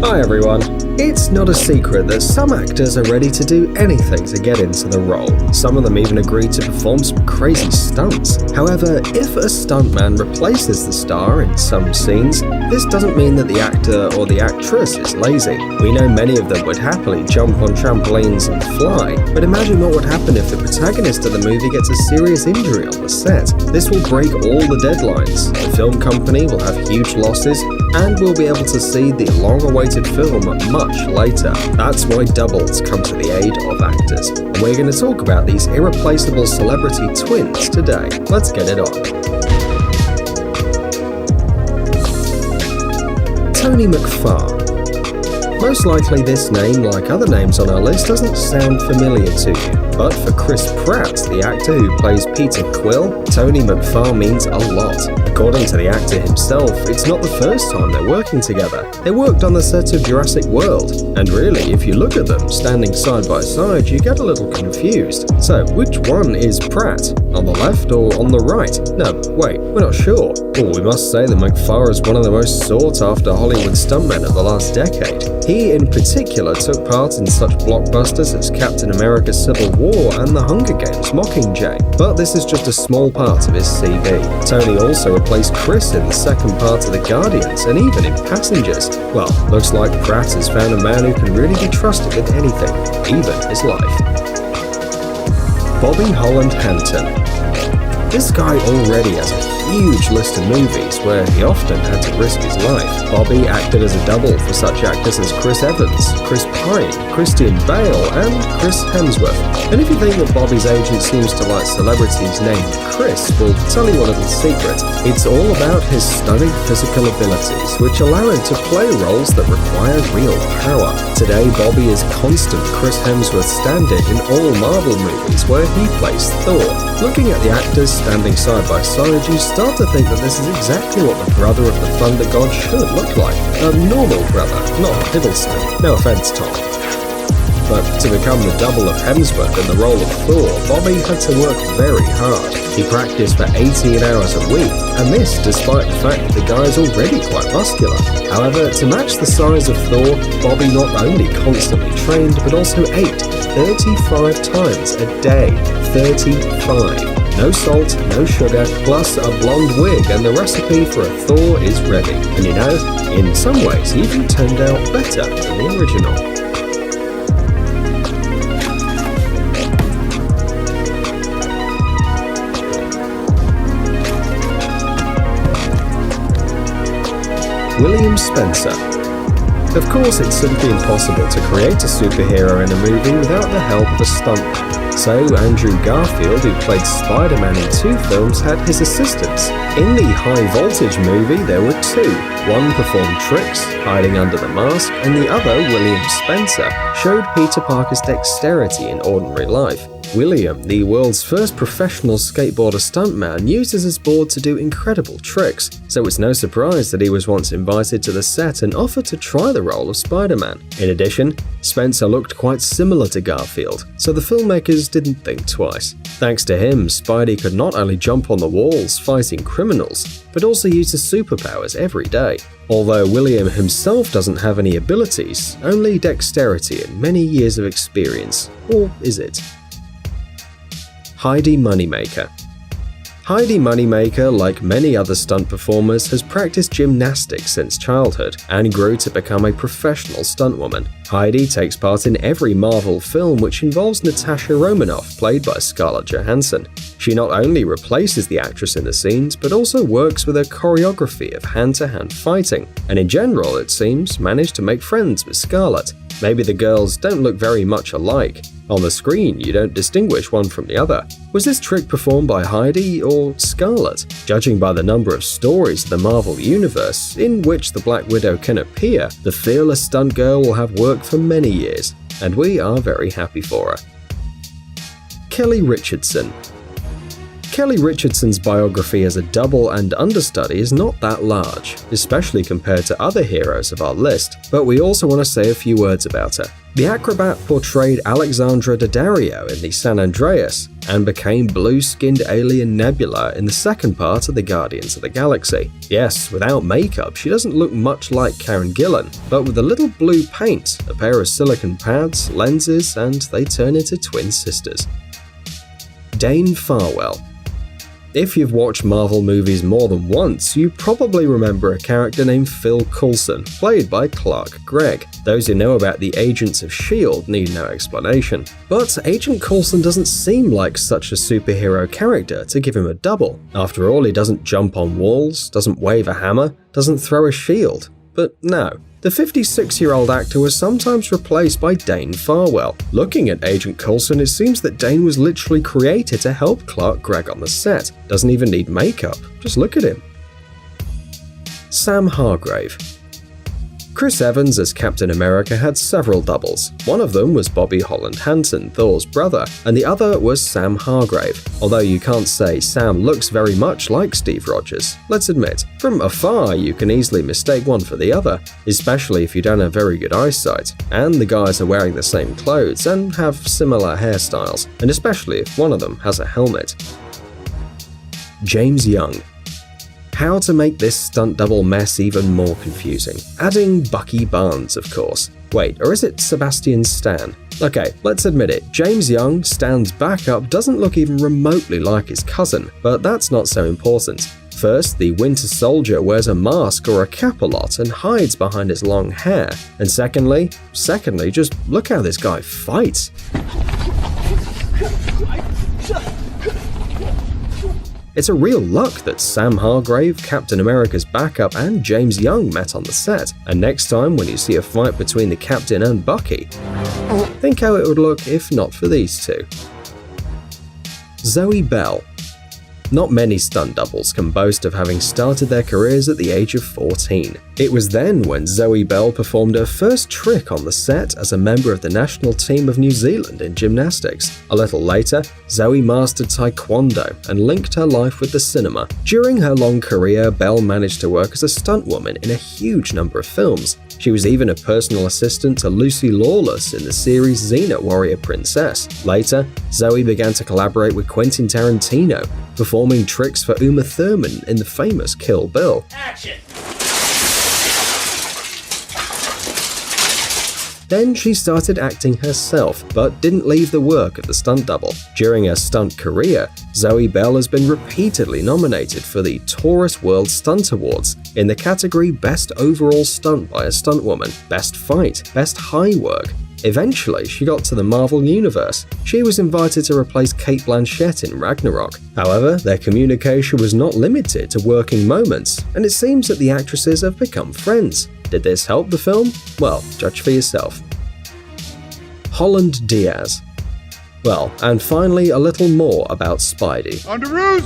Hi everyone. It's not a secret that some actors are ready to do anything to get into the role. Some of them even agree to perform some crazy stunts. However, if a stuntman replaces the star in some scenes, this doesn't mean that the actor or the actress is lazy. We know many of them would happily jump on trampolines and fly, but imagine what would happen if the protagonist of the movie gets a serious injury on the set. This will break all the deadlines. The film company will have huge losses, and we'll be able to see the long-awaited film much later. That's why doubles come to the aid of actors. And we're going to talk about these irreplaceable celebrity twins today. Let's get it on. Tony McFarr. Most likely this name, like other names on our list, doesn't sound familiar to you. But for Chris Pratt, the actor who plays Peter Quill, Tony McFarr means a lot. According to the actor himself, it's not the first time they're working together. They worked on the set of Jurassic World, and really, if you look at them standing side by side, you get a little confused. So, which one is Pratt? On the left or on the right? No, wait, we're not sure. Oh, we must say that McFarr is one of the most sought-after Hollywood stuntmen of the last decade. He, in particular, took part in such blockbusters as Captain America: Civil War and The Hunger Games: Mockingjay. But this is just a small part of his CV. Tony also replaced Chris in the second part of The Guardians and even in Passengers. Well, looks like Pratt has found a man who can really be trusted with anything, even his life. Bobby Holland Hanton. This guy already has a huge list of movies where he often had to risk his life. Bobby acted as a double for such actors as Chris Evans, Chris Pine, Christian Bale, and Chris Hemsworth. And if you think that Bobby's agent seems to like celebrities named Chris, well, tell you a little secret. It's all about his stunning physical abilities, which allow him to play roles that require real power. Today, Bobby is constant Chris Hemsworth stand-in in all Marvel movies where he plays Thor. Looking at the actors standing side by side, you start to think that this is exactly what the brother of the Thunder God should look like. A normal brother, not a Hiddleston. No offense, Tom. But to become the double of Hemsworth in the role of Thor, Bobby had to work very hard. He practiced for 18 hours a week, and this despite the fact that the guy is already quite muscular. However, to match the size of Thor, Bobby not only constantly trained, but also ate 35 times a day. 35. No salt, no sugar, plus a blonde wig, and the recipe for a Thor is ready. And you know, in some ways, he even turned out better than the original. William Spencer. Of course, it's simply impossible to create a superhero in a movie without the help of a stuntman. So, Andrew Garfield, who played Spider-Man in 2 films, had his assistants. In the High Voltage movie, there were 2. One performed tricks, hiding under the mask, and the other, William Spencer, showed Peter Parker's dexterity in ordinary life. William, the world's first professional skateboarder stuntman, uses his board to do incredible tricks, so it's no surprise that he was once invited to the set and offered to try the role of Spider-Man. In addition, Spencer looked quite similar to Garfield, so the filmmakers didn't think twice. Thanks to him, Spidey could not only jump on the walls fighting criminals, but also use his superpowers every day. Although William himself doesn't have any abilities, only dexterity and many years of experience. Or is it? Heidi Moneymaker. Heidi Moneymaker, like many other stunt performers, has practiced gymnastics since childhood and grew to become a professional stuntwoman. Heidi takes part in every Marvel film which involves Natasha Romanoff, played by Scarlett Johansson. She not only replaces the actress in the scenes, but also works with her choreography of hand-to-hand fighting, and in general, it seems, managed to make friends with Scarlett. Maybe the girls don't look very much alike. On the screen, you don't distinguish one from the other. Was this trick performed by Heidi or Scarlett? Judging by the number of stories in the Marvel Universe in which the Black Widow can appear, the fearless stunt girl will have worked for many years, and we are very happy for her. Kelly Richardson. Kelly Richardson's biography as a double and understudy is not that large, especially compared to other heroes of our list, but we also want to say a few words about her. The acrobat portrayed Alexandra Daddario in the San Andreas and became blue-skinned alien Nebula in the second part of the Guardians of the Galaxy. Yes, without makeup, she doesn't look much like Karen Gillan, but with a little blue paint, a pair of silicone pads, lenses, and they turn into twin sisters. Dane Farwell. If you've watched Marvel movies more than once, you probably remember a character named Phil Coulson, played by Clark Gregg. Those who know about the Agents of S.H.I.E.L.D. need no explanation. But Agent Coulson doesn't seem like such a superhero character to give him a double. After all, he doesn't jump on walls, doesn't wave a hammer, doesn't throw a shield. But no. The 56-year-old actor was sometimes replaced by Dane Farwell. Looking at Agent Coulson, it seems that Dane was literally created to help Clark Gregg on the set. Doesn't even need makeup, just look at him. Sam Hargrave. Chris Evans as Captain America had several doubles. One of them was Bobby Holland Hansen, Thor's brother, and the other was Sam Hargrave. Although you can't say Sam looks very much like Steve Rogers. Let's admit, from afar you can easily mistake one for the other, especially if you don't have very good eyesight. And the guys are wearing the same clothes and have similar hairstyles, and especially if one of them has a helmet. James Young. How to make this stunt double mess even more confusing? Adding Bucky Barnes, of course. Wait, or is it Sebastian Stan? Okay, let's admit it, James Young, Stan's backup, doesn't look even remotely like his cousin, but that's not so important. First, the Winter Soldier wears a mask or a cap a lot and hides behind his long hair. And secondly, just look how this guy fights. It's a real luck that Sam Hargrave, Captain America's backup, and James Young met on the set, and next time when you see a fight between the Captain and Bucky, think how it would look if not for these two. Zoe Bell. Not many stunt doubles can boast of having started their careers at the age of 14. It was then when Zoe Bell performed her first trick on the set as a member of the national team of New Zealand in gymnastics. A little later, Zoe mastered Taekwondo and linked her life with the cinema. During her long career, Bell managed to work as a stuntwoman in a huge number of films. She was even a personal assistant to Lucy Lawless in the series Xena Warrior Princess. Later, Zoe began to collaborate with Quentin Tarantino, performing tricks for Uma Thurman in the famous Kill Bill. Action! Then she started acting herself, but didn't leave the work of the stunt double. During her stunt career, Zoe Bell has been repeatedly nominated for the Taurus World Stunt Awards in the category Best Overall Stunt by a Stuntwoman, Best Fight, Best High Work. Eventually, she got to the Marvel Universe. She was invited to replace Cate Blanchett in Ragnarok. However, their communication was not limited to working moments, and it seems that the actresses have become friends. Did this help the film? Well, judge for yourself. Holland Diaz. Well, and finally a little more about Spidey.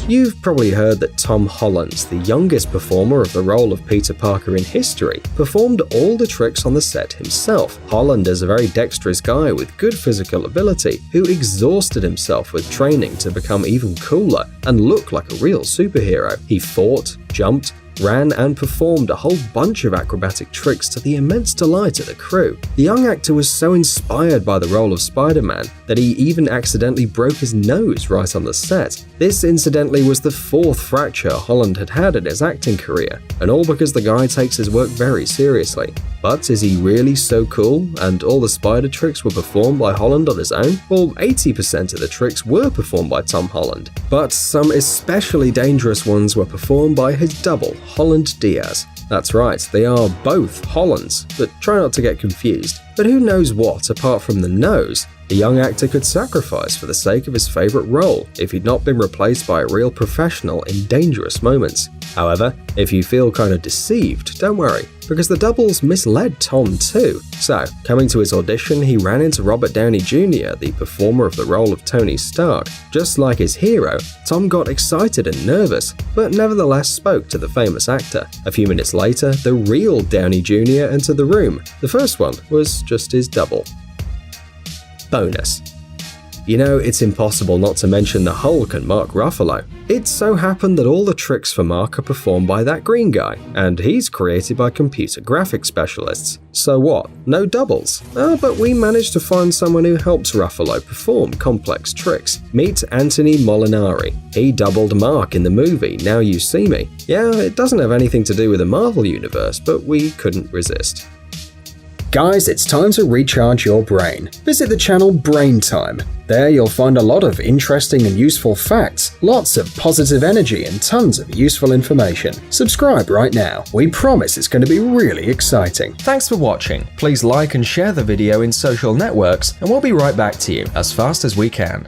You've probably heard that Tom Holland, the youngest performer of the role of Peter Parker in history, performed all the tricks on the set himself. Holland is a very dexterous guy with good physical ability who exhausted himself with training to become even cooler and look like a real superhero. He fought, jumped, ran and performed a whole bunch of acrobatic tricks to the immense delight of the crew. The young actor was so inspired by the role of Spider-Man that he even accidentally broke his nose right on the set. This incidentally was the fourth fracture Holland had had in his acting career, and all because the guy takes his work very seriously. But is he really so cool, and all the spider tricks were performed by Holland on his own? Well, 80% of the tricks were performed by Tom Holland, but some especially dangerous ones were performed by his double, Holland Diaz. That's right, they are both Hollands, but try not to get confused. But who knows what, apart from the nose, the young actor could sacrifice for the sake of his favourite role if he'd not been replaced by a real professional in dangerous moments. However, if you feel kind of deceived, don't worry, because the doubles misled Tom too. So, coming to his audition, he ran into Robert Downey Jr., the performer of the role of Tony Stark. Just like his hero, Tom got excited and nervous, but nevertheless spoke to the famous actor. A few minutes later, the real Downey Jr. entered the room. The first one was just his double. Bonus. You know, it's impossible not to mention the Hulk and Mark Ruffalo. It so happened that all the tricks for Mark are performed by that green guy, and he's created by computer graphics specialists. So what? No doubles? But we managed to find someone who helps Ruffalo perform complex tricks. Meet Anthony Molinari. He doubled Mark in the movie Now You See Me. Yeah, it doesn't have anything to do with the Marvel universe, but we couldn't resist. Guys, it's time to recharge your brain. Visit the channel Brain Time. There you'll find a lot of interesting and useful facts, lots of positive energy and tons of useful information. Subscribe right now. We promise it's going to be really exciting. Thanks for watching. Please like and share the video in social networks, and we'll be right back to you as fast as we can.